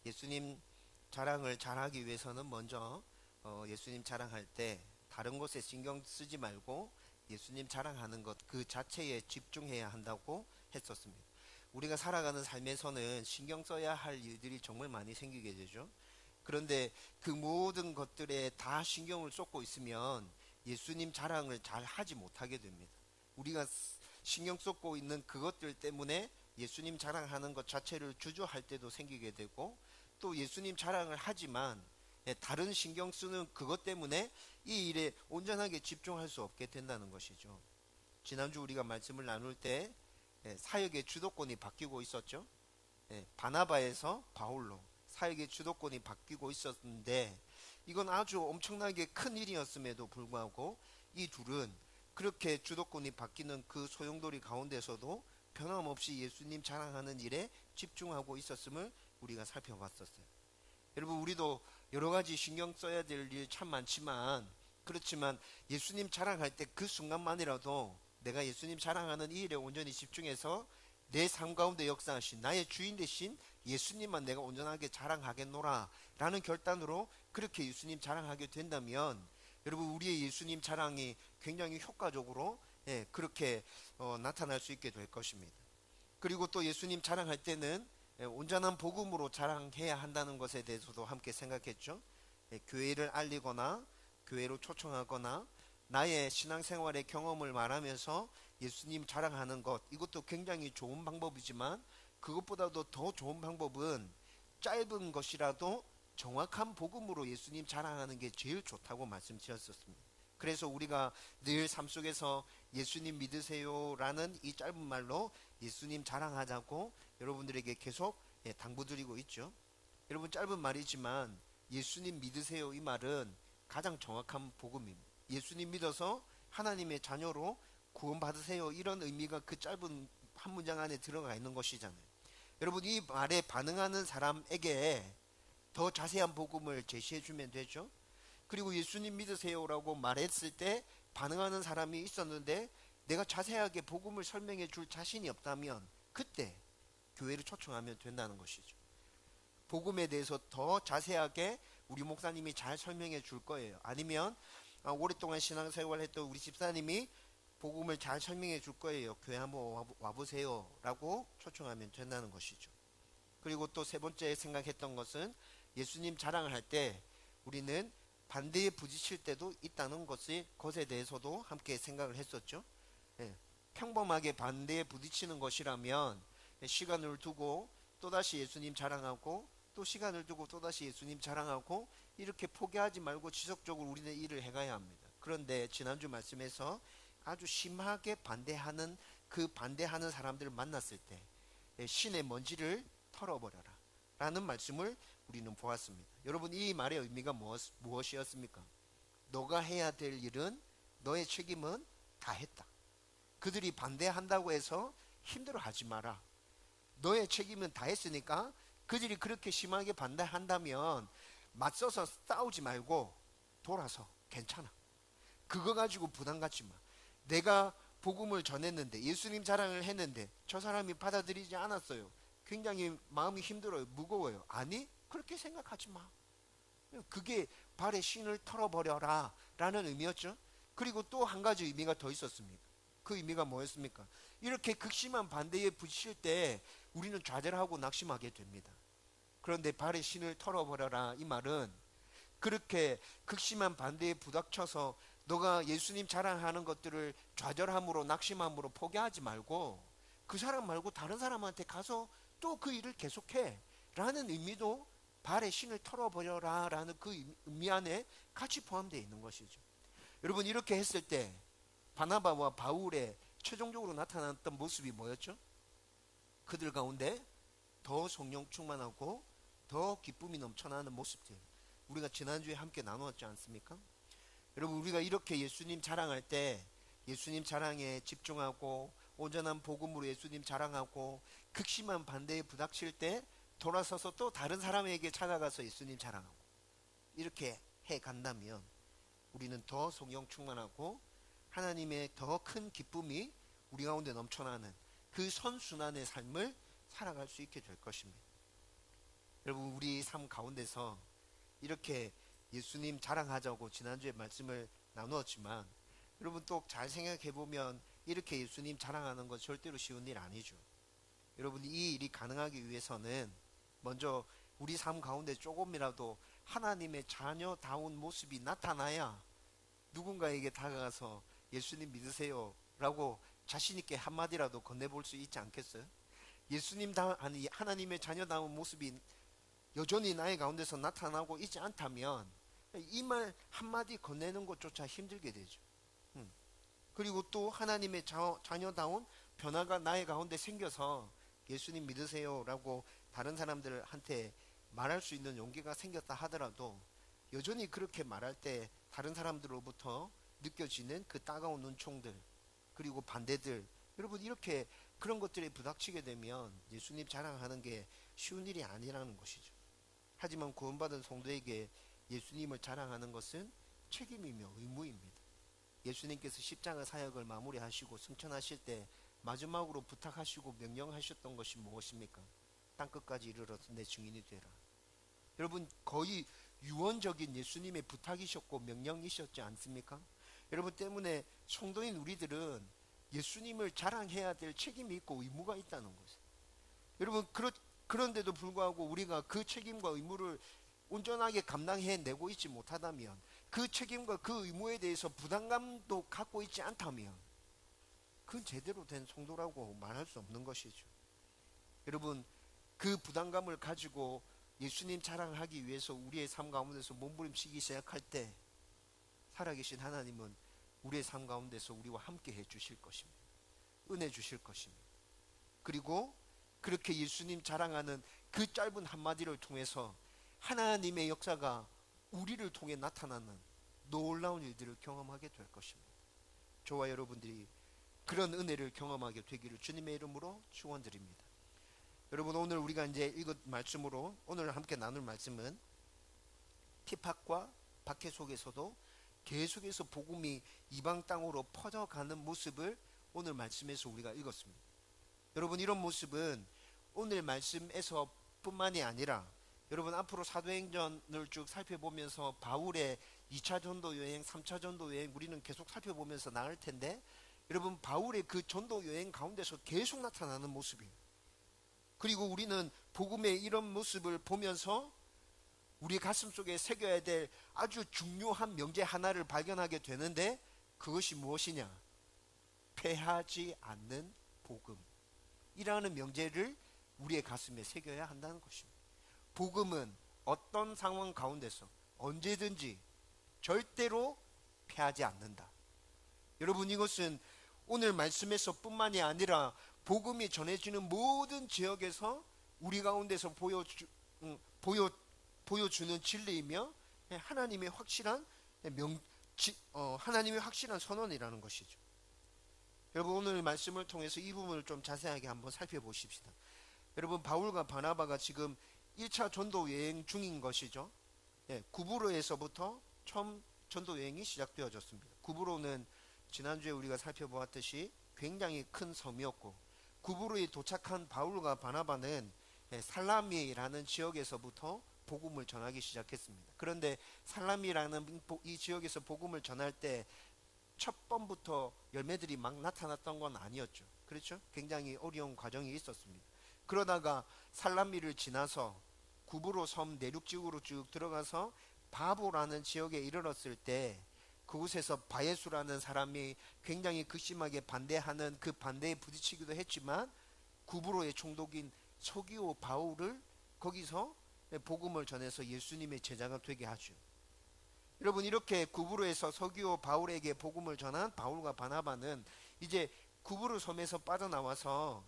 예수님 자랑을 잘하기 위해서는 먼저 예수님 자랑할 때 다른 것에 신경 쓰지 말고 예수님 자랑하는 것 그 자체에 집중해야 한다고 했었습니다. 우리가 살아가는 삶에서는 신경 써야 할 일들이 정말 많이 생기게 되죠. 그런데 그 모든 것들에 다 신경을 쏟고 있으면 예수님 자랑을 잘 하지 못하게 됩니다. 우리가 신경 쏟고 있는 그것들 때문에 예수님 자랑하는 것 자체를 주저할 때도 생기게 되고, 또 예수님 자랑을 하지만 다른 신경 쓰는 그것 때문에 이 일에 온전하게 집중할 수 없게 된다는 것이죠. 지난주 우리가 말씀을 나눌 때 사역의 주도권이 바뀌고 있었죠. 바나바에서 바울로 사역의 주도권이 바뀌고 있었는데, 이건 아주 엄청나게 큰 일이었음에도 불구하고 이 둘은 그렇게 주도권이 바뀌는 그 소용돌이 가운데서도 변함없이 예수님 자랑하는 일에 집중하고 있었음을 우리가 살펴봤었어요. 여러분, 우리도 여러 가지 신경 써야 될 일 참 많지만, 그렇지만 예수님 자랑할 때 그 순간만이라도 내가 예수님 자랑하는 이 일에 온전히 집중해서 내 삶 가운데 역사하신 나의 주인 되신 예수님만 내가 온전하게 자랑하겠노라 라는 결단으로 그렇게 예수님 자랑하게 된다면, 여러분, 우리의 예수님 자랑이 굉장히 효과적으로 그렇게 나타날 수 있게 될 것입니다. 그리고 또 예수님 자랑할 때는 온전한 복음으로 자랑해야 한다는 것에 대해서도 함께 생각했죠. 교회를 알리거나 교회로 초청하거나 나의 신앙생활의 경험을 말하면서 예수님 자랑하는 것, 이것도 굉장히 좋은 방법이지만 그것보다도 더 좋은 방법은 짧은 것이라도 정확한 복음으로 예수님 자랑하는 게 제일 좋다고 말씀드렸었습니다. 그래서 우리가 늘 삶 속에서 예수님 믿으세요 라는 이 짧은 말로 예수님 자랑하자고 여러분들에게 계속 당부드리고 있죠. 여러분, 짧은 말이지만 예수님 믿으세요 이 말은 가장 정확한 복음입니다. 예수님 믿어서 하나님의 자녀로 구원받으세요, 이런 의미가 그 짧은 한 문장 안에 들어가 있는 것이잖아요. 여러분, 이 말에 반응하는 사람에게 더 자세한 복음을 제시해 주면 되죠. 그리고 예수님 믿으세요라고 말했을 때 반응하는 사람이 있었는데 내가 자세하게 복음을 설명해 줄 자신이 없다면 그때 교회를 초청하면 된다는 것이죠. 복음에 대해서 더 자세하게 우리 목사님이 잘 설명해 줄 거예요. 아니면 오랫동안 신앙생활 했던 우리 집사님이 복음을 잘 설명해 줄 거예요. 교회 한번 와보세요 라고 초청하면 된다는 것이죠. 그리고 또 세 번째 생각했던 것은 예수님 자랑을 할 때 우리는 반대에 부딪힐 때도 있다는 것에 대해서도 함께 생각을 했었죠. 평범하게 반대에 부딪히는 것이라면 시간을 두고 또다시 예수님 자랑하고, 또 시간을 두고 또다시 예수님 자랑하고, 이렇게 포기하지 말고 지속적으로 우리는 일을 해가야 합니다. 그런데 지난주 말씀에서 아주 심하게 반대하는 그 반대하는 사람들을 만났을 때 신의 먼지를 털어버려라 라는 말씀을 우리는 보았습니다. 여러분, 이 말의 의미가 무엇이었습니까? 너가 해야 될 일은, 너의 책임은 다 했다. 그들이 반대한다고 해서 힘들어하지 마라. 너의 책임은 다 했으니까 그들이 그렇게 심하게 반대한다면 맞서서 싸우지 말고 돌아서 괜찮아. 그거 가지고 부담 갖지 마. 내가 복음을 전했는데, 예수님 자랑을 했는데 저 사람이 받아들이지 않았어요. 굉장히 마음이 힘들어요. 무거워요. 아니, 그렇게 생각하지 마. 그게 발에 신을 털어버려라 라는 의미였죠. 그리고 또 한 가지 의미가 더 있었습니다. 그 의미가 뭐였습니까? 이렇게 극심한 반대에 부딪힐 때 우리는 좌절하고 낙심하게 됩니다. 그런데 발에 신을 털어버려라 이 말은 그렇게 극심한 반대에 부닥쳐서 너가 예수님 자랑하는 것들을 좌절함으로 낙심함으로 포기하지 말고 그 사람 말고 다른 사람한테 가서 또 그 일을 계속해 라는 의미도 발에 신을 털어버려라 라는 그 의미 안에 같이 포함되어 있는 것이죠. 여러분, 이렇게 했을 때 바나바와 바울의 최종적으로 나타났던 모습이 뭐였죠? 그들 가운데 더 성령 충만하고 더 기쁨이 넘쳐나는 모습들, 우리가 지난주에 함께 나누었지 않습니까? 여러분, 우리가 이렇게 예수님 자랑할 때 예수님 자랑에 집중하고 온전한 복음으로 예수님 자랑하고 극심한 반대에 부닥칠 때 돌아서서 또 다른 사람에게 찾아가서 예수님 자랑하고 이렇게 해 간다면 우리는 더 성령 충만하고 하나님의 더 큰 기쁨이 우리 가운데 넘쳐나는 그 선순환의 삶을 살아갈 수 있게 될 것입니다. 여러분, 우리 삶 가운데서 이렇게 예수님 자랑하자고 지난주에 말씀을 나누었지만, 여러분 또 잘 생각해 보면 이렇게 예수님 자랑하는 건 절대로 쉬운 일 아니죠. 여러분, 이 일이 가능하기 위해서는 먼저 우리 삶 가운데 조금이라도 하나님의 자녀다운 모습이 나타나야 누군가에게 다가가서 예수님 믿으세요 라고 자신있게 한마디라도 건네볼 수 있지 않겠어요? 아니 하나님의 자녀다운 모습이 여전히 나의 가운데서 나타나고 있지 않다면 이 말 한마디 건네는 것조차 힘들게 되죠. 그리고 또 하나님의 자녀다운 변화가 나의 가운데 생겨서 예수님 믿으세요 라고 다른 사람들한테 말할 수 있는 용기가 생겼다 하더라도, 여전히 그렇게 말할 때 다른 사람들로부터 느껴지는 그 따가운 눈총들, 그리고 반대들, 여러분 이렇게 그런 것들에 부닥치게 되면 예수님 자랑하는 게 쉬운 일이 아니라는 것이죠. 하지만 구원받은 성도에게 예수님을 자랑하는 것은 책임이며 의무입니다. 예수님께서 십자가 사역을 마무리하시고 승천하실 때 마지막으로 부탁하시고 명령하셨던 것이 무엇입니까? 땅끝까지 이르러서 내 증인이 되라. 여러분, 거의 유언적인 예수님의 부탁이셨고 명령이셨지 않습니까? 여러분 때문에 성도인 우리들은 예수님을 자랑해야 될 책임이 있고 의무가 있다는 것이에요. 여러분, 그런데도 불구하고 우리가 그 책임과 의무를 온전하게 감당해내고 있지 못하다면, 그 책임과 그 의무에 대해서 부담감도 갖고 있지 않다면, 그건 제대로 된 성도라고 말할 수 없는 것이죠. 여러분, 그 부담감을 가지고 예수님 자랑하기 위해서 우리의 삶 가운데서 몸부림치기 시작할 때, 살아계신 하나님은 우리의 삶 가운데서 우리와 함께 해 주실 것입니다. 은혜 주실 것입니다. 그리고 그렇게 예수님 자랑하는 그 짧은 한마디를 통해서 하나님의 역사가 우리를 통해 나타나는 놀라운 일들을 경험하게 될 것입니다. 저와 여러분들이 그런 은혜를 경험하게 되기를 주님의 이름으로 축원드립니다. 여러분, 오늘 우리가 이제 읽은 말씀으로 오늘 함께 나눌 말씀은 핍박과 박해 속에서도 계속해서 복음이 이방 땅으로 퍼져가는 모습을 오늘 말씀에서 우리가 읽었습니다. 여러분, 이런 모습은 오늘 말씀에서 뿐만이 아니라 여러분 앞으로 사도행전을 쭉 살펴보면서 바울의 2차 전도 여행, 3차 전도 여행 우리는 계속 살펴보면서 나갈 텐데, 여러분 바울의 그 전도 여행 가운데서 계속 나타나는 모습이에요. 그리고 우리는 복음의 이런 모습을 보면서 우리 가슴 속에 새겨야 될 아주 중요한 명제 하나를 발견하게 되는데, 그것이 무엇이냐? 패하지 않는 복음이라는 명제를 우리의 가슴에 새겨야 한다는 것입니다. 복음은 어떤 상황 가운데서 언제든지 절대로 패하지 않는다. 여러분, 이것은 오늘 말씀에서 뿐만이 아니라 복음이 전해지는 모든 지역에서 우리 가운데서 보여주는 진리이며 하나님의 확실한 하나님의 확실한 선언이라는 것이죠. 여러분, 오늘 말씀을 통해서 이 부분을 좀 자세하게 한번 살펴보십시다. 여러분, 바울과 바나바가 지금 1차 전도 여행 중인 것이죠. 구브로에서부터 처음 전도 여행이 시작되어졌습니다. 구브로는 지난주에 우리가 살펴보았듯이 굉장히 큰 섬이었고, 구브로에 도착한 바울과 바나바는 살라미라는 지역에서부터 복음을 전하기 시작했습니다. 그런데 살라미라는 이 지역에서 복음을 전할 때 첫 번부터 열매들이 막 나타났던 건 아니었죠. 그렇죠? 굉장히 어려운 과정이 있었습니다. 그러다가 살라미를 지나서 구브로 섬 내륙지구로 쭉 들어가서 바보라는 지역에 이르렀을 때, 그곳에서 바예수라는 사람이 굉장히 극심하게 반대하는 그 반대에 부딪히기도 했지만, 구브로의 총독인 서기오 바울을 거기서 복음을 전해서 예수님의 제자가 되게 하죠. 여러분, 이렇게 구브로에서 서기오 바울에게 복음을 전한 바울과 바나바는 이제 구브로 섬에서 빠져나와서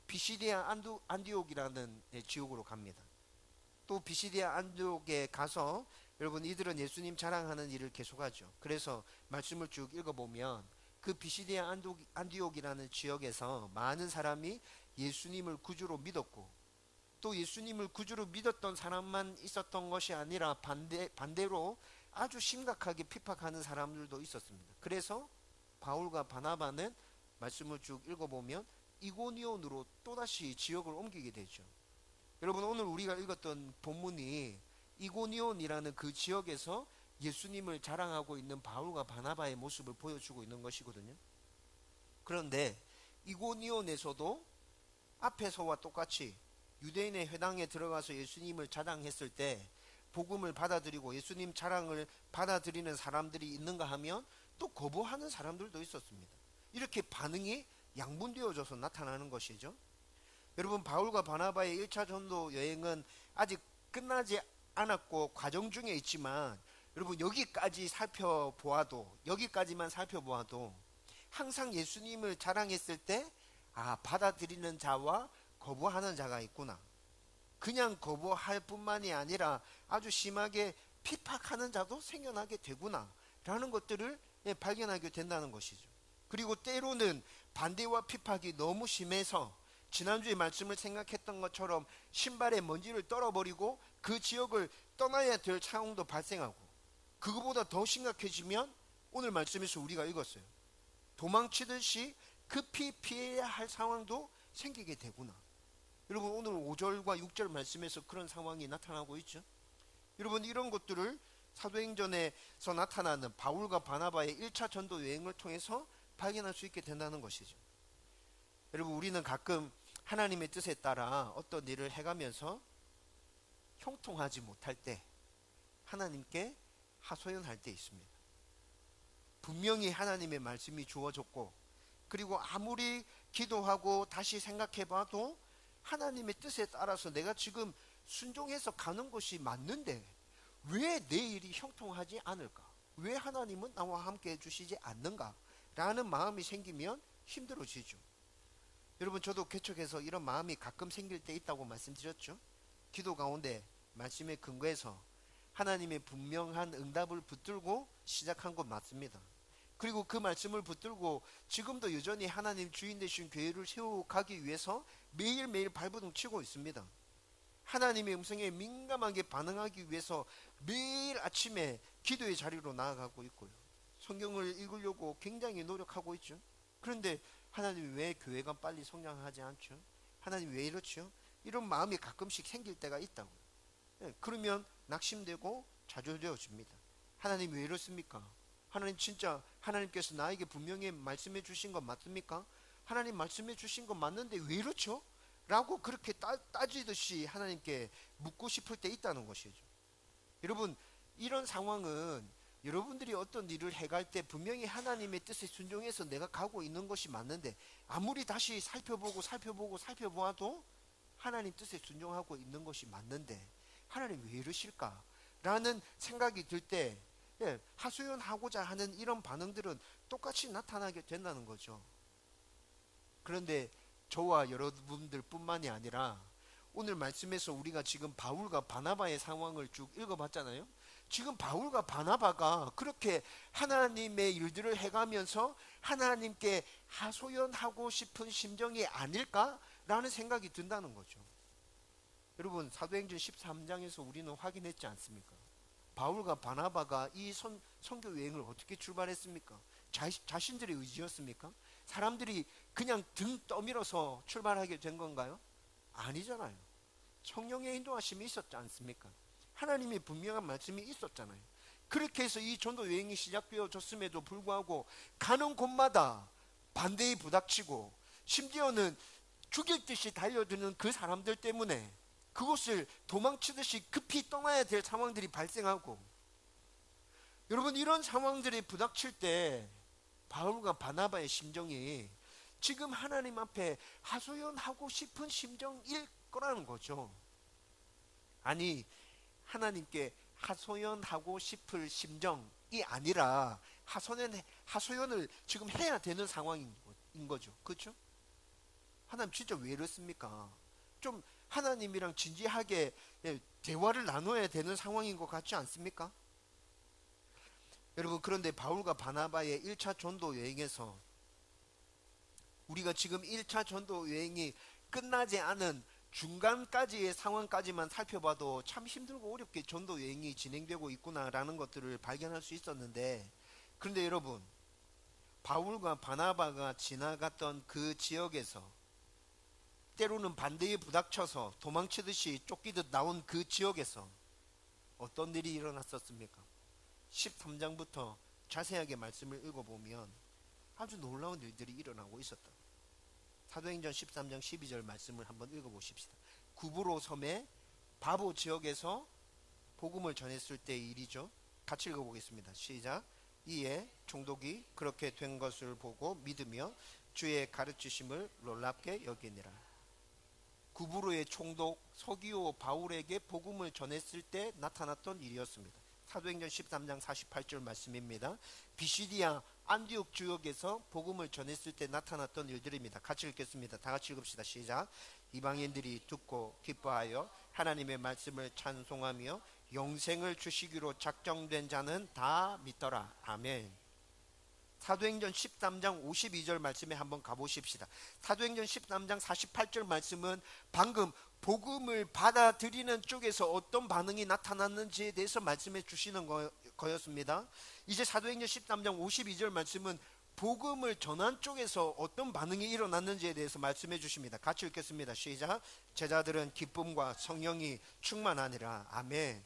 비시디아 안디옥이라는 지역으로 갑니다. 또 비시디아 안디옥에 가서 여러분 이들은 예수님 자랑하는 일을 계속하죠. 그래서 말씀을 쭉 읽어보면 그 비시디아 안디옥이라는 지역에서 많은 사람이 예수님을 구주로 믿었고, 또 예수님을 구주로 믿었던 사람만 있었던 것이 아니라 반대로 아주 심각하게 핍박하는 사람들도 있었습니다. 그래서 바울과 바나바는 말씀을 쭉 읽어보면 이고니온으로 또다시 지역을 옮기게 되죠. 여러분, 오늘 우리가 읽었던 본문이 이고니온이라는 그 지역에서 예수님을 자랑하고 있는 바울과 바나바의 모습을 보여주고 있는 것이거든요. 그런데 이고니온에서도 앞에서와 똑같이 유대인의 회당에 들어가서 예수님을 자랑했을 때 복음을 받아들이고 예수님 자랑을 받아들이는 사람들이 있는가 하면 또 거부하는 사람들도 있었습니다. 이렇게 반응이 양분되어져서 나타나는 것이죠. 여러분, 바울과 바나바의 1차 전도 여행은 아직 끝나지 않았고 과정 중에 있지만, 여러분, 여기까지만 살펴보아도 항상 예수님을 자랑했을 때 받아들이는 자와 거부하는 자가 있구나. 그냥 거부할 뿐만이 아니라 아주 심하게 핍박하는 자도 생겨나게 되구나 라는 것들을 발견하게 된다는 것이죠. 그리고 때로는 반대와 핍박이 너무 심해서 지난주에 말씀을 생각했던 것처럼 신발에 먼지를 떨어버리고 그 지역을 떠나야 될 상황도 발생하고, 그거보다 더 심각해지면 오늘 말씀에서 우리가 읽었어요. 도망치듯이 급히 피해야 할 상황도 생기게 되구나. 여러분, 오늘 5절과 6절 말씀에서 그런 상황이 나타나고 있죠. 여러분, 이런 것들을 사도행전에서 나타나는 바울과 바나바의 1차 전도 여행을 통해서 발견할 수 있게 된다는 것이죠. 여러분, 우리는 가끔 하나님의 뜻에 따라 어떤 일을 해가면서 형통하지 못할 때 하나님께 하소연할 때 있습니다. 분명히 하나님의 말씀이 주어졌고, 그리고 아무리 기도하고 다시 생각해봐도 하나님의 뜻에 따라서 내가 지금 순종해서 가는 것이 맞는데 왜 내 일이 형통하지 않을까? 왜 하나님은 나와 함께 해주시지 않는가? 라는 마음이 생기면 힘들어지죠. 여러분, 저도 개척해서 이런 마음이 가끔 생길 때 있다고 말씀드렸죠. 기도 가운데 말씀에 근거해서 하나님의 분명한 응답을 붙들고 시작한 것 맞습니다. 그리고 그 말씀을 붙들고 지금도 여전히 하나님 주인 되신 교회를 세워가기 위해서 매일매일 발버둥 치고 있습니다. 하나님의 음성에 민감하게 반응하기 위해서 매일 아침에 기도의 자리로 나아가고 있고요. 성경을 읽으려고 굉장히 노력하고 있죠. 그런데 하나님이 왜 교회가 빨리 성장하지 않죠? 하나님 왜 이렇죠? 이런 마음이 가끔씩 생길 때가 있다고요. 그러면 낙심되고 좌절되어집니다. 하나님 왜 이렇습니까? 하나님 진짜 하나님께서 나에게 분명히 말씀해 주신 것 맞습니까? 하나님 말씀해 주신 것 맞는데 왜 이렇죠? 라고 그렇게 따지듯이 하나님께 묻고 싶을 때 있다는 것이죠. 여러분, 이런 상황은 여러분들이 어떤 일을 해갈 때 분명히 하나님의 뜻에 순종해서 내가 가고 있는 것이 맞는데 아무리 다시 살펴보아도 하나님 뜻에 순종하고 있는 것이 맞는데 하나님 왜 이러실까? 라는 생각이 들 때 하소연하고자 하는 이런 반응들은 똑같이 나타나게 된다는 거죠. 그런데 저와 여러분들 뿐만이 아니라 오늘 말씀에서 우리가 지금 바울과 바나바의 상황을 쭉 읽어봤잖아요. 지금 바울과 바나바가 그렇게 하나님의 일들을 해가면서 하나님께 하소연하고 싶은 심정이 아닐까라는 생각이 든다는 거죠. 여러분, 사도행전 13장에서 우리는 확인했지 않습니까? 바울과 바나바가 이 선교 여행을 어떻게 출발했습니까? 자신들의 의지였습니까? 사람들이 그냥 등 떠밀어서 출발하게 된 건가요? 아니잖아요. 성령의 인도하심이 있었지 않습니까? 하나님의 분명한 말씀이 있었잖아요. 그렇게 해서 이 전도 여행이 시작되어졌음에도 불구하고 가는 곳마다 반대에 부닥치고 심지어는 죽일 듯이 달려드는 그 사람들 때문에 그곳을 도망치듯이 급히 떠나야 될 상황들이 발생하고, 여러분, 이런 상황들이 부닥칠 때 바울과 바나바의 심정이 지금 하나님 앞에 하소연하고 싶은 심정일 거라는 거죠. 아니, 하나님께 하소연하고 싶을 심정이 아니라 하소연을 지금 해야 되는 상황인 거죠. 그렇죠? 하나님 진짜 왜 이렇습니까? 좀 하나님이랑 진지하게 대화를 나눠야 되는 상황인 것 같지 않습니까? 여러분, 그런데 바울과 바나바의 1차 전도 여행에서 우리가 지금 1차 전도 여행이 끝나지 않은 중간까지의 상황까지만 살펴봐도 참 힘들고 어렵게 전도 여행이 진행되고 있구나라는 것들을 발견할 수 있었는데, 그런데 여러분, 바울과 바나바가 지나갔던 그 지역에서 때로는 반대에 부닥쳐서 도망치듯이 쫓기듯 나온 그 지역에서 어떤 일이 일어났었습니까? 13장부터 자세하게 말씀을 읽어보면 아주 놀라운 일들이 일어나고 있었다. 사도행전 13장 12절 말씀을 한번 읽어보십시다. 구브로 섬의 바보 지역에서 복음을 전했을 때의 일이죠. 같이 읽어보겠습니다. 시작. 이에 총독이 그렇게 된 것을 보고 믿으며 주의 가르치심을 놀랍게 여기니라. 구브로의 총독 서기오 바울에게 복음을 전했을 때 나타났던 일이었습니다. 사도행전 13장 48절 말씀입니다. 비시디아 안디옥 지역에서 복음을 전했을 때 나타났던 일들입니다. 같이 읽겠습니다. 다 같이 읽읍시다. 시작. 이방인들이 듣고 기뻐하여 하나님의 말씀을 찬송하며 영생을 주시기로 작정된 자는 다 믿더라. 아멘. 사도행전 13장 52절 말씀에 한번 가보십시다. 사도행전 13장 48절 말씀은 방금 복음을 받아들이는 쪽에서 어떤 반응이 나타났는지에 대해서 말씀해 주시는 거였습니다. 이제 사도행전 13장 52절 말씀은 복음을 전한 쪽에서 어떤 반응이 일어났는지에 대해서 말씀해 주십니다. 같이 읽겠습니다. 시작. 제자들은 기쁨과 성령이 충만하니라. 아멘.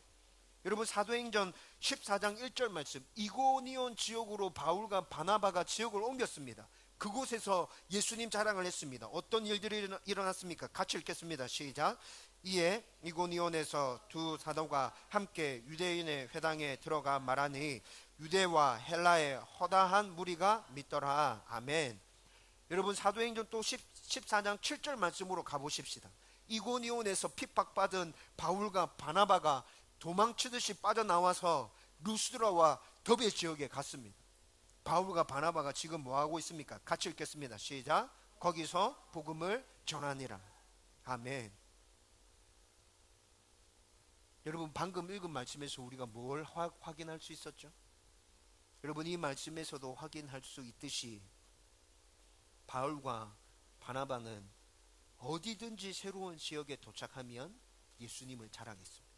여러분, 사도행전 14장 1절 말씀, 이고니온 지역으로 바울과 바나바가 지역을 옮겼습니다. 그곳에서 예수님 자랑을 했습니다. 어떤 일들이 일어났습니까? 같이 읽겠습니다. 시작. 이에 이고니온에서 두 사도가 함께 유대인의 회당에 들어가 말하니 유대와 헬라의 허다한 무리가 믿더라. 아멘. 여러분, 사도행전 또 14장 7절 말씀으로 가보십시다. 이고니온에서 핍박받은 바울과 바나바가 도망치듯이 빠져나와서 루스드라와 더베 지역에 갔습니다. 바울과 바나바가 지금 뭐하고 있습니까? 같이 읽겠습니다. 시작. 거기서 복음을 전하니라. 아멘. 여러분, 방금 읽은 말씀에서 우리가 뭘 확인할 수 있었죠? 여러분, 이 말씀에서도 확인할 수 있듯이 바울과 바나바는 어디든지 새로운 지역에 도착하면 예수님을 자랑했습니다.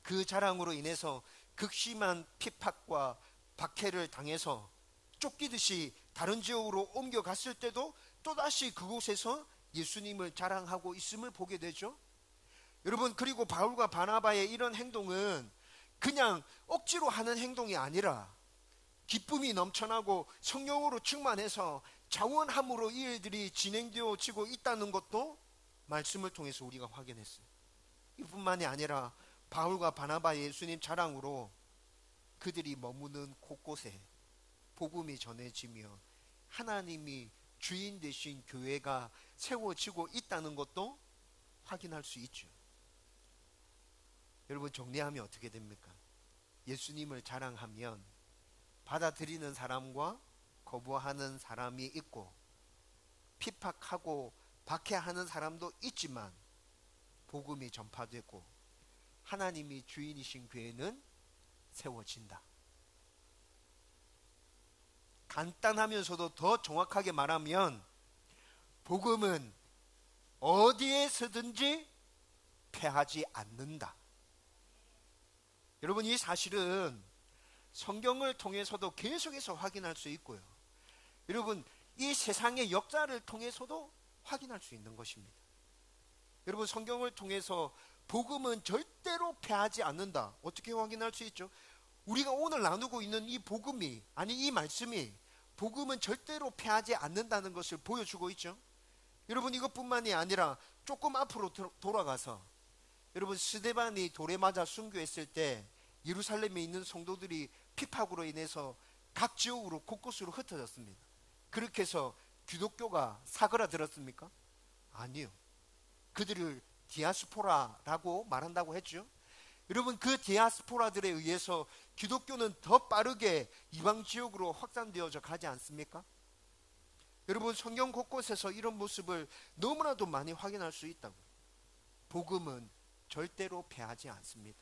그 자랑으로 인해서 극심한 핍박과 박해를 당해서 쫓기듯이 다른 지역으로 옮겨갔을 때도 또다시 그곳에서 예수님을 자랑하고 있음을 보게 되죠. 여러분, 그리고 바울과 바나바의 이런 행동은 그냥 억지로 하는 행동이 아니라 기쁨이 넘쳐나고 성령으로 충만해서 자원함으로 이 일들이 진행되어지고 있다는 것도 말씀을 통해서 우리가 확인했어요. 이뿐만이 아니라 바울과 바나바의 예수님 자랑으로 그들이 머무는 곳곳에 복음이 전해지며 하나님이 주인 되신 교회가 세워지고 있다는 것도 확인할 수 있죠. 여러분, 정리하면 어떻게 됩니까? 예수님을 자랑하면 받아들이는 사람과 거부하는 사람이 있고 핍박하고 박해하는 사람도 있지만 복음이 전파되고 하나님이 주인이신 교회는 세워진다. 간단하면서도 더 정확하게 말하면 복음은 어디에서든지 패하지 않는다. 여러분, 이 사실은 성경을 통해서도 계속해서 확인할 수 있고요. 여러분, 이 세상의 역사를 통해서도 확인할 수 있는 것입니다. 여러분, 성경을 통해서 복음은 절대로 패하지 않는다. 어떻게 확인할 수 있죠? 우리가 오늘 나누고 있는 이 복음이, 아니 이 말씀이 복음은 절대로 패하지 않는다는 것을 보여주고 있죠. 여러분, 이것뿐만이 아니라 조금 앞으로 돌아가서 여러분, 스데반이 돌에 맞아 순교했을 때 예루살렘에 있는 성도들이 핍박으로 인해서 각 지역으로 곳곳으로 흩어졌습니다. 그렇게 해서 기독교가 사그라들었습니까? 아니요. 그들을 디아스포라라고 말한다고 했죠. 여러분, 그 디아스포라들에 의해서 기독교는 더 빠르게 이방 지역으로 확산되어져 가지 않습니까? 여러분, 성경 곳곳에서 이런 모습을 너무나도 많이 확인할 수 있다고. 복음은 절대로 패하지 않습니다.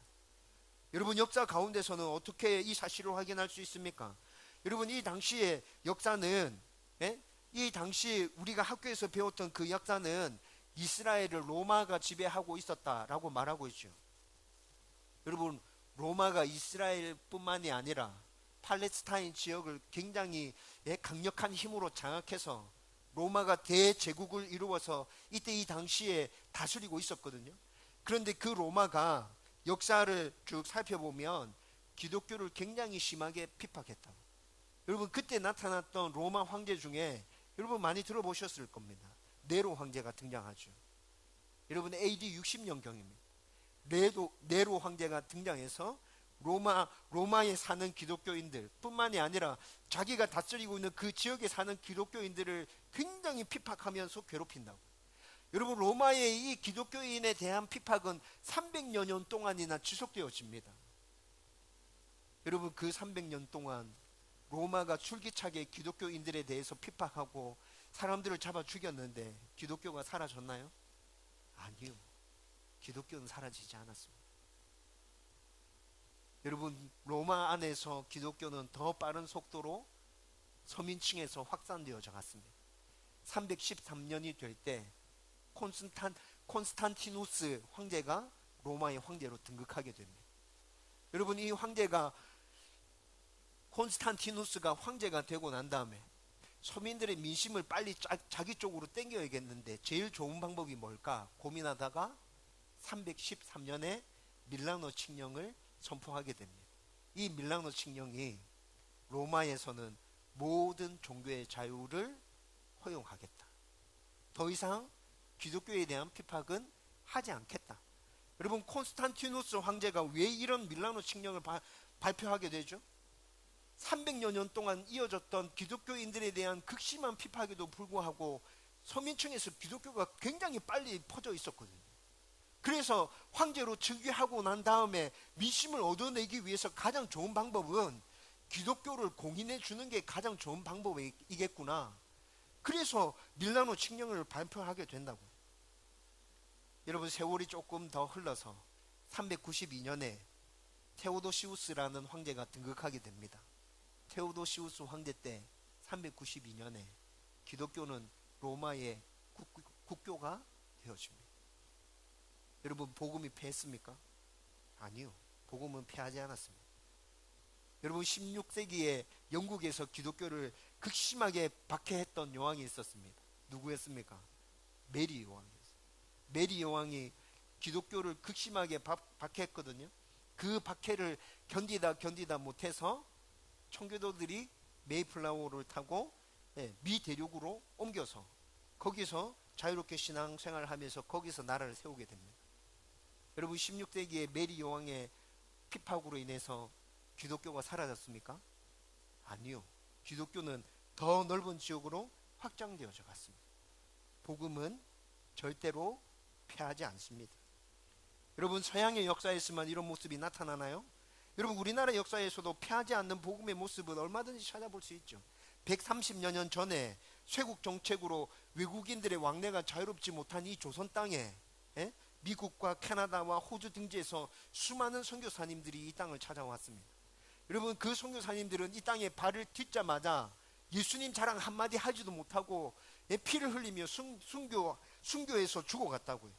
여러분, 역사 가운데서는 어떻게 이 사실을 확인할 수 있습니까? 여러분, 이 당시의 역사는, 이 당시 우리가 학교에서 배웠던 그 역사는 이스라엘을 로마가 지배하고 있었다라고 말하고 있죠. 여러분, 로마가 이스라엘뿐만이 아니라 팔레스타인 지역을 굉장히 강력한 힘으로 장악해서 로마가 대제국을 이루어서 이때 이 당시에 다스리고 있었거든요. 그런데 그 로마가 역사를 쭉 살펴보면 기독교를 굉장히 심하게 핍박했다. 여러분 그때 나타났던 로마 황제 중에 여러분 많이 들어보셨을 겁니다. 네로 황제가 등장하죠. 여러분 AD 60년경입니다. 네로 황제가 등장해서 로마에 사는 기독교인들 뿐만이 아니라 자기가 다스리고 있는 그 지역에 사는 기독교인들을 굉장히 핍박하면서 괴롭힌다고. 여러분 로마의 이 기독교인에 대한 핍박은 300여 년 동안이나 지속되어집니다. 여러분 그 300년 동안 로마가 줄기차게 기독교인들에 대해서 핍박하고 사람들을 잡아 죽였는데 기독교가 사라졌나요? 아니요. 기독교는 사라지지 않았습니다. 여러분 로마 안에서 기독교는 더 빠른 속도로 서민층에서 확산되어져 갔습니다. 313년이 될 때 콘스탄티누스 황제가 로마의 황제로 등극하게 됩니다. 여러분 이 황제가 콘스탄티누스가 황제가 되고 난 다음에 서민들의 민심을 빨리 자기 쪽으로 땡겨야겠는데 제일 좋은 방법이 뭘까 고민하다가 313년에 밀라노 칙령을 선포하게 됩니다. 이 밀라노 칙령이 로마에서는 모든 종교의 자유를 허용하겠다. 더 이상 기독교에 대한 핍박은 하지 않겠다. 여러분 콘스탄티누스 황제가 왜 이런 밀라노 칙령을 발표하게 되죠? 300여 년 동안 이어졌던 기독교인들에 대한 극심한 핍박에도 불구하고 서민층에서 기독교가 굉장히 빨리 퍼져 있었거든요. 그래서 황제로 즉위하고 난 다음에 민심을 얻어내기 위해서 가장 좋은 방법은 기독교를 공인해 주는 게 가장 좋은 방법이겠구나. 그래서 밀라노 칙령을 발표하게 된다고. 여러분 세월이 조금 더 흘러서 392년에 테오도시우스라는 황제가 등극하게 됩니다. 테오도시우스 황제 때 392년에 기독교는 로마의 국교가 되어집니다. 여러분 복음이 패했습니까? 아니요. 복음은 패하지 않았습니다. 여러분 16세기에 영국에서 기독교를 극심하게 박해했던 여왕이 있었습니다. 누구였습니까? 메리 여왕이었어요. 메리 여왕이 기독교를 극심하게 박해했거든요. 그 박해를 견디다 못해서 청교도들이 메이플라워를 타고 미 대륙으로 옮겨서 거기서 자유롭게 신앙생활을 하면서 거기서 나라를 세우게 됩니다. 여러분 16세기에 메리 여왕의 핍박으로 인해서 기독교가 사라졌습니까? 아니요. 기독교는 더 넓은 지역으로 확장되어져 갔습니다. 복음은 절대로 패하지 않습니다. 여러분 서양의 역사에서만 이런 모습이 나타나나요? 여러분 우리나라 역사에서도 패하지 않는 복음의 모습은 얼마든지 찾아볼 수 있죠. 130여 년 전에 쇄국 정책으로 외국인들의 왕래가 자유롭지 못한 이 조선 땅에 미국과 캐나다와 호주 등지에서 수많은 선교사님들이 이 땅을 찾아왔습니다. 여러분 그 선교사님들은 이 땅에 발을 딛자마자 예수님 자랑 한마디 하지도 못하고 피를 흘리며 순교에서 죽어갔다고요.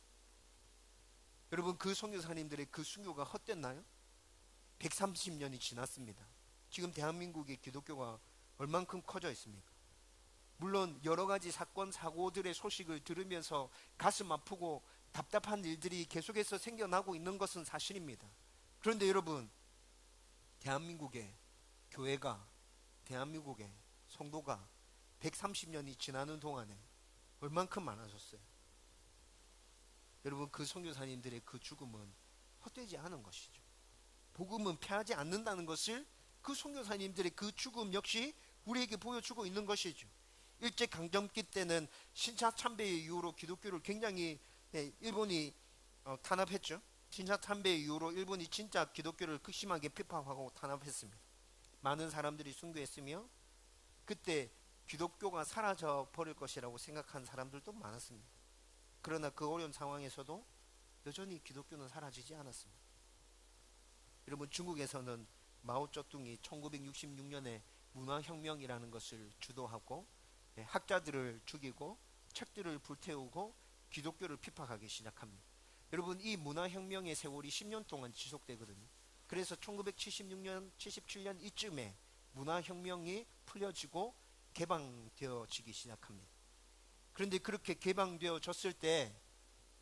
여러분 그 선교사님들의 그 순교가 헛됐나요? 130년이 지났습니다. 지금 대한민국의 기독교가 얼만큼 커져 있습니까? 물론 여러 가지 사건 사고들의 소식을 들으면서 가슴 아프고 답답한 일들이 계속해서 생겨나고 있는 것은 사실입니다. 그런데 여러분 대한민국의 교회가 대한민국의 성도가 130년이 지나는 동안에 얼만큼 많아졌어요? 여러분 그 선교사님들의 그 죽음은 헛되지 않은 것이죠. 복음은 패하지 않는다는 것을 그 선교사님들의 그 죽음 역시 우리에게 보여주고 있는 것이죠. 일제강점기 때는 신차 참배 이후로 기독교를 굉장히 일본이 탄압했죠. 신차 참배 이후로 일본이 진짜 기독교를 극심하게 핍박하고 탄압했습니다. 많은 사람들이 순교했으며 그때 기독교가 사라져 버릴 것이라고 생각한 사람들도 많았습니다. 그러나 그 어려운 상황에서도 여전히 기독교는 사라지지 않았습니다. 여러분 중국에서는 마오쩌둥이 1966년에 문화혁명이라는 것을 주도하고 학자들을 죽이고 책들을 불태우고 기독교를 핍박하기 시작합니다. 여러분 이 문화혁명의 세월이 10년 동안 지속되거든요. 그래서 1976년, 77년 이쯤에 문화혁명이 풀려지고 개방되어지기 시작합니다. 그런데 그렇게 개방되어졌을 때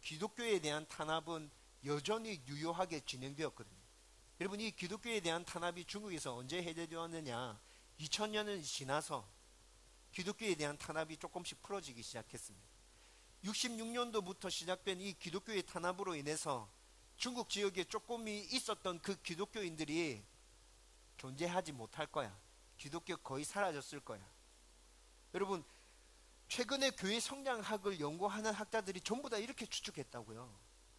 기독교에 대한 탄압은 여전히 유효하게 진행되었거든요. 여러분, 이 기독교에 대한 탄압이 중국에서 언제 해제되었느냐? 2000년이 지나서 기독교에 대한 탄압이 조금씩 풀어지기 시작했습니다. 66년도부터 시작된 이 기독교의 탄압으로 인해서 중국 지역에 조금이 있었던 그 기독교인들이 존재하지 못할 거야. 기독교 거의 사라졌을 거야. 여러분, 최근에 교회 성장학을 연구하는 학자들이 전부 다 이렇게 추측했다고요.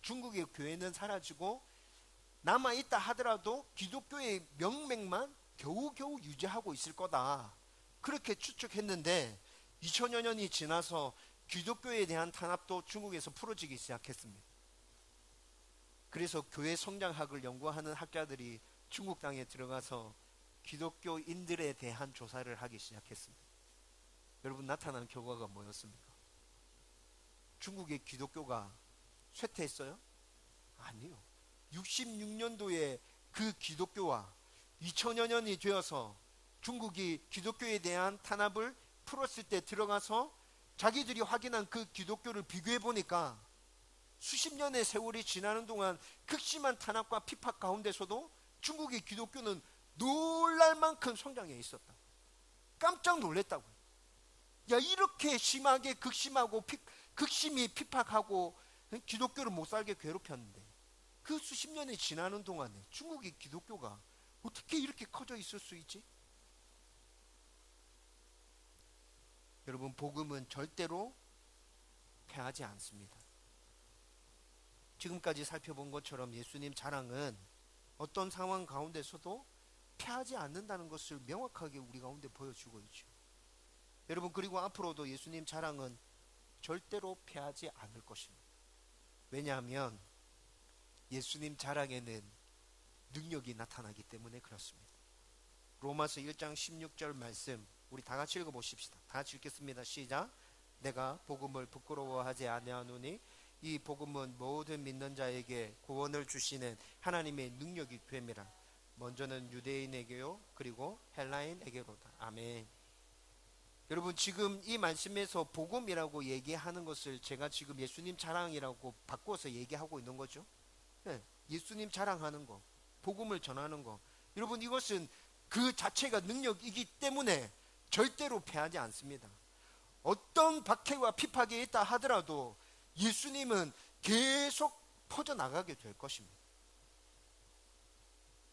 중국의 교회는 사라지고 남아있다 하더라도 기독교의 명맥만 겨우겨우 유지하고 있을 거다. 그렇게 추측했는데 2000여 년이 지나서 기독교에 대한 탄압도 중국에서 풀어지기 시작했습니다. 그래서 교회 성장학을 연구하는 학자들이 중국 땅에 들어가서 기독교인들에 대한 조사를 하기 시작했습니다. 여러분, 나타난 결과가 뭐였습니까? 중국의 기독교가 쇠퇴했어요? 아니요. 66년도에 그 기독교와 2000여 년이 되어서 중국이 기독교에 대한 탄압을 풀었을 때 들어가서 자기들이 확인한 그 기독교를 비교해 보니까 수십 년의 세월이 지나는 동안 극심한 탄압과 핍박 가운데서도 중국의 기독교는 놀랄 만큼 성장해 있었다. 깜짝 놀랐다고. 야, 이렇게 심하게 극심하고 극심히 핍박하고 기독교를 못 살게 괴롭혔는데 그 수십 년이 지나는 동안에 중국의 기독교가 어떻게 이렇게 커져 있을 수 있지? 여러분, 복음은 절대로 패하지 않습니다. 지금까지 살펴본 것처럼 예수님 자랑은 어떤 상황 가운데서도 패하지 않는다는 것을 명확하게 우리 가운데 보여주고 있죠. 여러분, 그리고 앞으로도 예수님 자랑은 절대로 패하지 않을 것입니다. 왜냐하면 예수님 자랑에는 능력이 나타나기 때문에 그렇습니다. 로마서 1장 16절 말씀 우리 다 같이 읽어보십시다. 다 같이 읽겠습니다. 시작. 내가 복음을 부끄러워하지 아니하노니 이 복음은 모든 믿는 자에게 구원을 주시는 하나님의 능력이 됨이라. 먼저는 유대인에게요 그리고 헬라인에게로다. 아멘. 여러분, 지금 이 말씀에서 복음이라고 얘기하는 것을 제가 지금 예수님 자랑이라고 바꿔서 얘기하고 있는 거죠. 네, 예수님 자랑하는 거, 복음을 전하는 거, 여러분, 이것은 그 자체가 능력이기 때문에 절대로 패하지 않습니다. 어떤 박해와 핍박이 있다 하더라도 예수님은 계속 퍼져나가게 될 것입니다.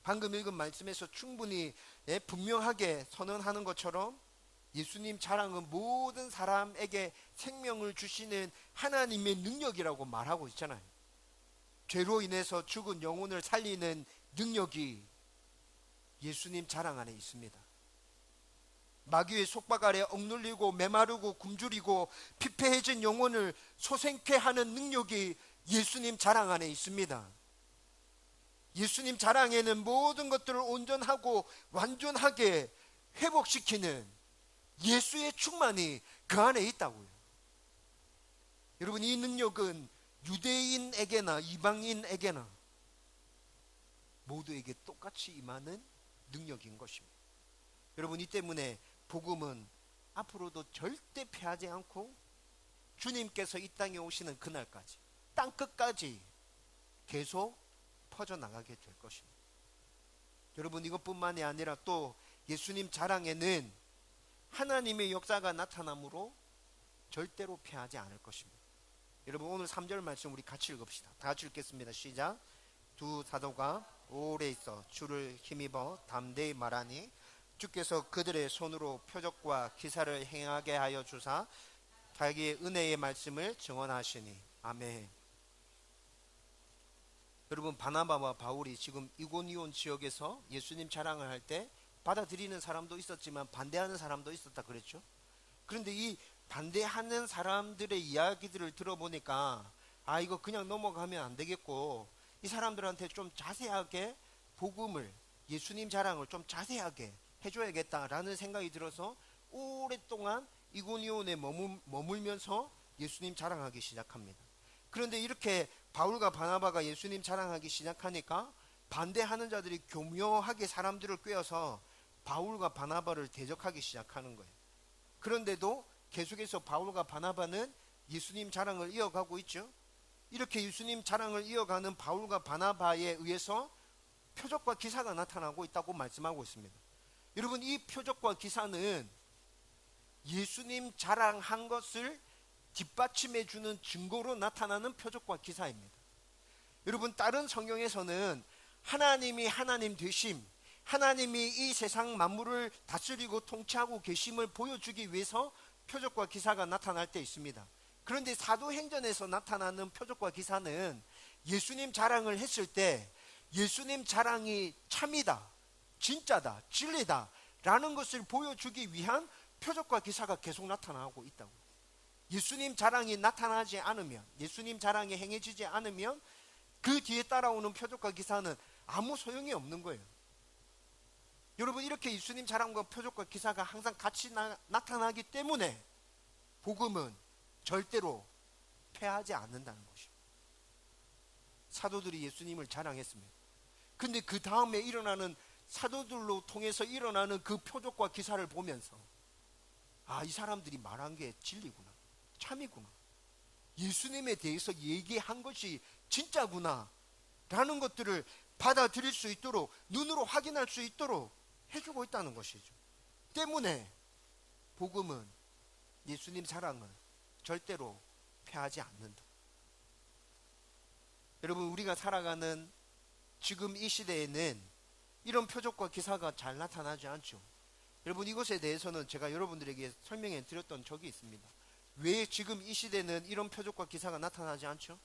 방금 읽은 말씀에서 충분히 분명하게 선언하는 것처럼 예수님 자랑은 모든 사람에게 생명을 주시는 하나님의 능력이라고 말하고 있잖아요. 죄로 인해서 죽은 영혼을 살리는 능력이 예수님 자랑 안에 있습니다. 마귀의 속박 아래 억눌리고 메마르고 굶주리고 피폐해진 영혼을 소생케 하는 능력이 예수님 자랑 안에 있습니다. 예수님 자랑에는 모든 것들을 온전하고 완전하게 회복시키는 예수의 충만이 그 안에 있다고요. 여러분, 이 능력은 유대인에게나 이방인에게나 모두에게 똑같이 임하는 능력인 것입니다. 여러분, 이 때문에 복음은 앞으로도 절대 패하지 않고 주님께서 이 땅에 오시는 그날까지 땅끝까지 계속 퍼져나가게 될 것입니다. 여러분, 이것뿐만이 아니라 또 예수님 자랑에는 하나님의 역사가 나타나므로 절대로 패하지 않을 것입니다. 여러분, 오늘 3절 말씀 우리 같이 읽읍시다. 다 같이 읽겠습니다. 시작. 두 사도가 오래 있어 주를 힘입어 담대히 말하니 주께서 그들의 손으로 표적과 기사를 행하게 하여 주사 자기의 은혜의 말씀을 증언하시니. 아멘. 여러분, 바나바와 바울이 지금 이고니온 지역에서 예수님 자랑을 할 때 받아들이는 사람도 있었지만 반대하는 사람도 있었다 그랬죠. 그런데 이 반대하는 사람들의 이야기들을 들어보니까 이거 그냥 넘어가면 안 되겠고 이 사람들한테 좀 자세하게 복음을, 예수님 자랑을 좀 자세하게 해줘야겠다라는 생각이 들어서 오랫동안 이고니온에 머물면서 예수님 자랑하기 시작합니다. 그런데 이렇게 바울과 바나바가 예수님 자랑하기 시작하니까 반대하는 자들이 교묘하게 사람들을 꿰어서 바울과 바나바를 대적하기 시작하는 거예요. 그런데도 계속해서 바울과 바나바는 예수님 자랑을 이어가고 있죠. 이렇게 예수님 자랑을 이어가는 바울과 바나바에 의해서 표적과 기사가 나타나고 있다고 말씀하고 있습니다. 여러분, 이 표적과 기사는 예수님 자랑한 것을 뒷받침해 주는 증거로 나타나는 표적과 기사입니다. 여러분, 다른 성경에서는 하나님이 하나님 되심, 하나님이 이 세상 만물을 다스리고 통치하고 계심을 보여주기 위해서 표적과 기사가 나타날 때 있습니다. 그런데 사도행전에서 나타나는 표적과 기사는 예수님 자랑을 했을 때 예수님 자랑이 참이다, 진짜다, 진리다 라는 것을 보여주기 위한 표적과 기사가 계속 나타나고 있다고. 예수님 자랑이 나타나지 않으면, 예수님 자랑이 행해지지 않으면 그 뒤에 따라오는 표적과 기사는 아무 소용이 없는 거예요. 여러분, 이렇게 예수님 자랑과 표적과 기사가 항상 같이 나타나기 때문에 복음은 절대로 패하지 않는다는 것이죠. 사도들이 예수님을 자랑했습니다. 근데 그 다음에 일어나는, 사도들로 통해서 일어나는 그 표적과 기사를 보면서 이 사람들이 말한 게 진리구나, 참이구나, 예수님에 대해서 얘기한 것이 진짜구나 라는 것들을 받아들일 수 있도록, 눈으로 확인할 수 있도록 해주고 있다는 것이죠. 때문에 복음은, 예수님 자랑은 절대로 패하지 않는다. 여러분, 우리가 살아가는 지금 이 시대에는 이런 표적과 기사가 잘 나타나지 않죠. 여러분, 이것에 대해서는 제가 여러분들에게 설명해 드렸던 적이 있습니다. 왜 지금 이 시대는 이런 표적과 기사가 나타나지 않죠?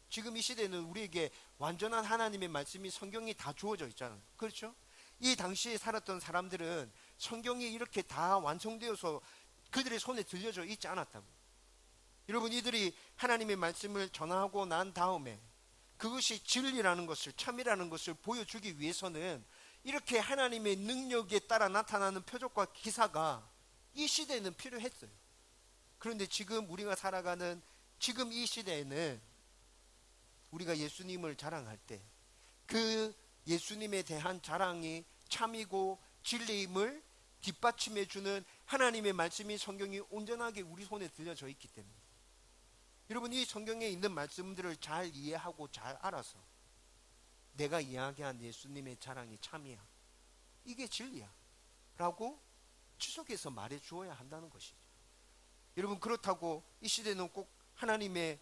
지금 이 시대는 우리에게 완전한 하나님의 말씀이, 성경이 다 주어져 있잖아요. 그렇죠? 이 당시에 살았던 사람들은 성경이 이렇게 다 완성되어서 그들의 손에 들려져 있지 않았다고. 여러분, 이들이 하나님의 말씀을 전하고 난 다음에 그것이 진리라는 것을, 참이라는 것을 보여주기 위해서는 이렇게 하나님의 능력에 따라 나타나는 표적과 기사가 이 시대에는 필요했어요. 그런데 지금 우리가 살아가는 지금 이 시대에는 우리가 예수님을 자랑할 때 그 예수님에 대한 자랑이 참이고 진리임을 뒷받침해 주는 하나님의 말씀이, 성경이 온전하게 우리 손에 들려져 있기 때문에, 여러분, 이 성경에 있는 말씀들을 잘 이해하고 잘 알아서 내가 이야기한 예수님의 자랑이 참이야, 이게 진리야 라고 지속해서 말해 주어야 한다는 것이죠. 여러분, 그렇다고 이 시대는 꼭 하나님의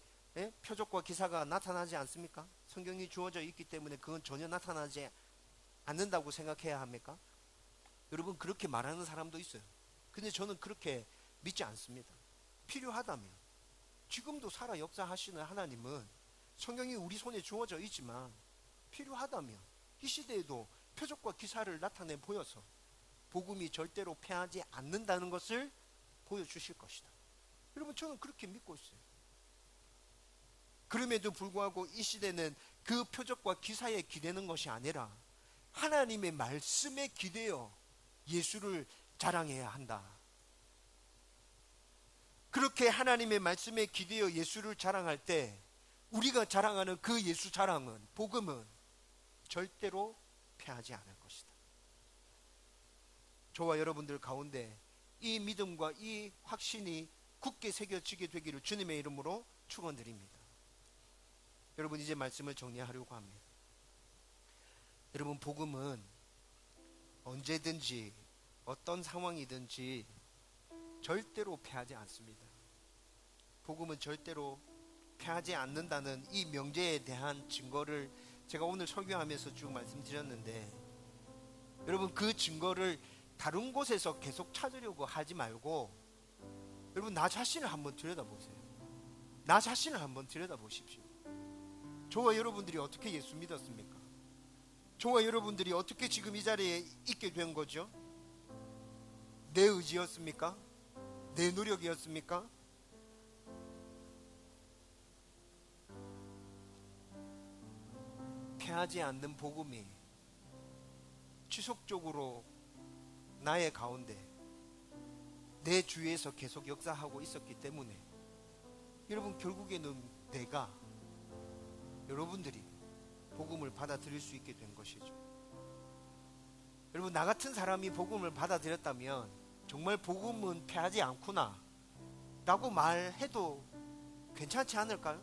표적과 기사가 나타나지 않습니까? 성경이 주어져 있기 때문에 그건 전혀 나타나지 않는다고 생각해야 합니까? 여러분, 그렇게 말하는 사람도 있어요. 근데 저는 그렇게 믿지 않습니다. 필요하다면, 지금도 살아 역사하시는 하나님은 성경이 우리 손에 주어져 있지만 필요하다면 이 시대에도 표적과 기사를 나타내 보여서 복음이 절대로 패하지 않는다는 것을 보여주실 것이다. 여러분, 저는 그렇게 믿고 있어요. 그럼에도 불구하고 이 시대는 그 표적과 기사에 기대는 것이 아니라 하나님의 말씀에 기대어 예수를 자랑해야 한다. 그렇게 하나님의 말씀에 기대어 예수를 자랑할 때 우리가 자랑하는 그 예수 자랑은, 복음은 절대로 패하지 않을 것이다. 저와 여러분들 가운데 이 믿음과 이 확신이 굳게 새겨지게 되기를 주님의 이름으로 축원드립니다. 여러분, 이제 말씀을 정리하려고 합니다. 여러분, 복음은 언제든지 어떤 상황이든지 절대로 패하지 않습니다. 복음은 절대로 패하지 않는다는 이 명제에 대한 증거를 제가 오늘 설교하면서 쭉 말씀드렸는데, 여러분, 그 증거를 다른 곳에서 계속 찾으려고 하지 말고 여러분, 나 자신을 한번 들여다보세요. 나 자신을 한번 들여다보십시오. 저와 여러분들이 어떻게 예수 믿었습니까? 저와 여러분들이 어떻게 지금 이 자리에 있게 된 거죠? 내 의지였습니까? 내 노력이었습니까? 패하지 않는 복음이 지속적으로 나의 가운데, 내 주위에서 계속 역사하고 있었기 때문에 여러분, 결국에는 내가, 여러분들이 복음을 받아들일 수 있게 된 것이죠. 여러분, 나 같은 사람이 복음을 받아들였다면 정말 복음은 패하지 않구나 라고 말해도 괜찮지 않을까요?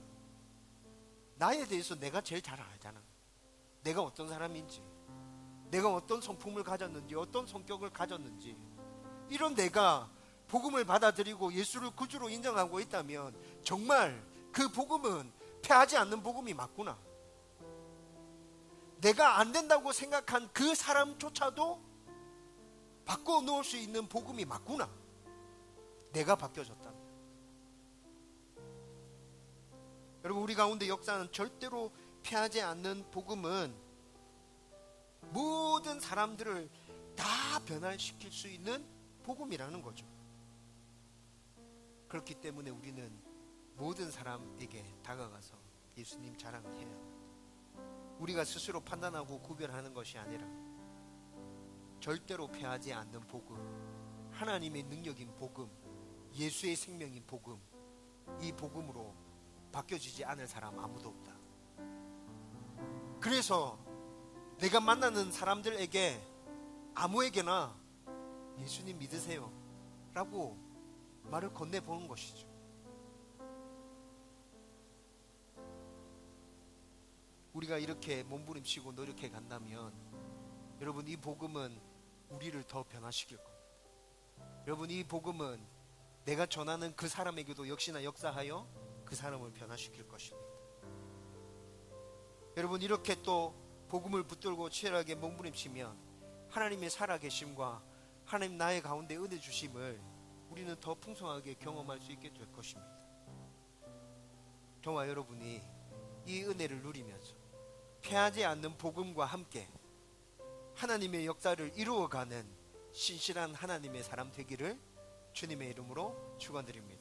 나에 대해서 내가 제일 잘 알잖아. 내가 어떤 사람인지, 내가 어떤 성품을 가졌는지, 어떤 성격을 가졌는지. 이런 내가 복음을 받아들이고 예수를 구주로 인정하고 있다면 정말 그 복음은 패하지 않는 복음이 맞구나. 내가 안 된다고 생각한 그 사람조차도 바꿔 놓을 수 있는 복음이 맞구나. 내가 바뀌어졌다면. 여러분, 우리 가운데 역사는 절대로 패하지 않는 복음은 모든 사람들을 다 변화시킬 수 있는 복음이라는 거죠. 그렇기 때문에 우리는 모든 사람에게 다가가서 예수님 자랑을 해야 합니다. 우리가 스스로 판단하고 구별하는 것이 아니라 절대로 패하지 않는 복음, 하나님의 능력인 복음, 예수의 생명인 복음, 이 복음으로 바뀌어지지 않을 사람 아무도 없다. 그래서 내가 만나는 사람들에게 아무에게나 예수님 믿으세요 라고 말을 건네보는 것이죠. 우리가 이렇게 몸부림치고 노력해 간다면 여러분, 이 복음은 우리를 더 변화시킬 겁니다. 여러분, 이 복음은 내가 전하는 그 사람에게도 역시나 역사하여 그 사람을 변화시킬 것입니다. 여러분, 이렇게 또 복음을 붙들고 치열하게 몸부림치면 하나님의 살아계심과 하나님 나의 가운데 은혜 주심을 우리는 더 풍성하게 경험할 수 있게 될 것입니다. 저와 여러분이 이 은혜를 누리면서 패하지 않는 복음과 함께 하나님의 역사를 이루어가는 신실한 하나님의 사람 되기를 주님의 이름으로 축원드립니다.